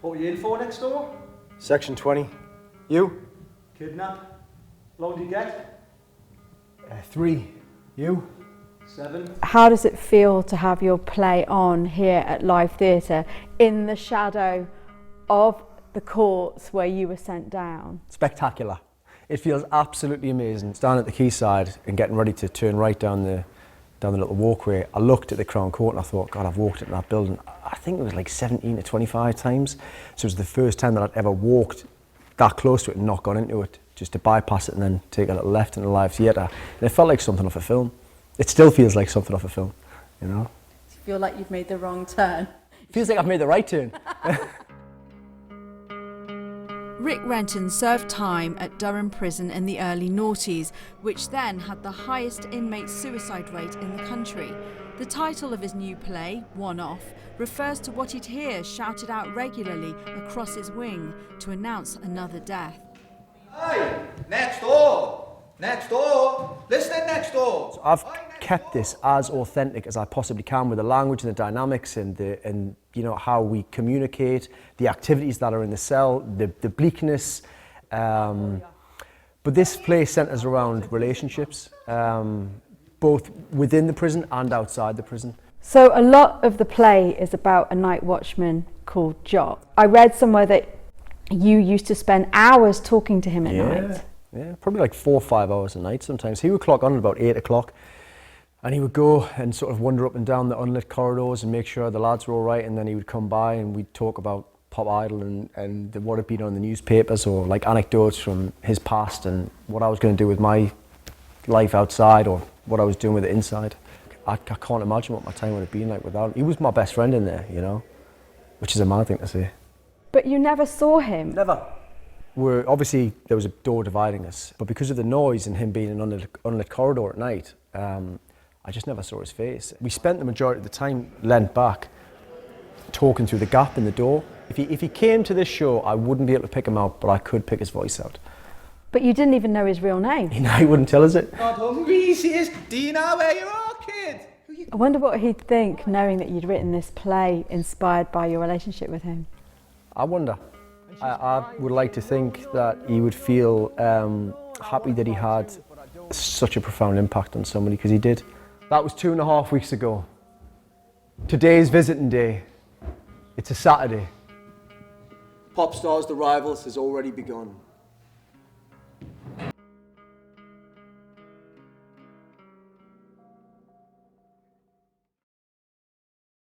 What are you in for next door? Section 20. You? Kidnap. How long do you get? 3. You? 7. How does it feel to have your play on here at Live Theatre in the shadow of the courts where you were sent down? Spectacular. It feels absolutely amazing. Standing at the quayside and getting ready to turn right down the little walkway, I looked at the Crown Court and I thought, God, I've walked in that building, I think it was like 17 to 25 times. So it was the first time that I'd ever walked that close to it and not gone into it, just to bypass it and then take a little left in the Live Theatre. And it felt like something off a film. It still feels like something off a film, you know? Do you feel like you've made the wrong turn? It feels like I've made the right turn. Ric Renton served time at Durham prison in the early noughties, which then had the highest inmate suicide rate in the country. The title of his new play, One Off, refers to what he'd hear shouted out regularly across his wing to announce another death. Hey, next door! Next door! Listening next door! So I've kept this as authentic as I possibly can with the language and the dynamics and you know, how we communicate, the activities that are in the cell, the bleakness. But this play centres around relationships, both within the prison and outside the prison. So a lot of the play is about a night watchman called Jock. I read somewhere that you used to spend hours talking to him at night. Yeah, probably like 4 or 5 hours a night sometimes. He would clock on at about 8 o'clock and he would go and sort of wander up and down the unlit corridors and make sure the lads were all right, and then he would come by and we'd talk about Pop Idol and what had been on the newspapers, or like anecdotes from his past and what I was going to do with my life outside or what I was doing with it inside. I can't imagine what my time would have been like without him. He was my best friend in there, you know, which is a mad thing to say. But you never saw him? Never. Obviously there was a door dividing us, but because of the noise and him being in an unlit corridor at night, I just never saw his face. We spent the majority of the time leant back, talking through the gap in the door. If he came to this show, I wouldn't be able to pick him out, but I could pick his voice out. But you didn't even know his real name? He wouldn't tell us it. Not hungry, he says. Do you know where you are, kid? I wonder what he'd think knowing that you'd written this play inspired by your relationship with him. I wonder. I would like to think that he would feel happy that he had such a profound impact on somebody, because he did. That was 2.5 weeks ago. Today's visiting day. It's a Saturday. Pop Stars The Rivals has already begun.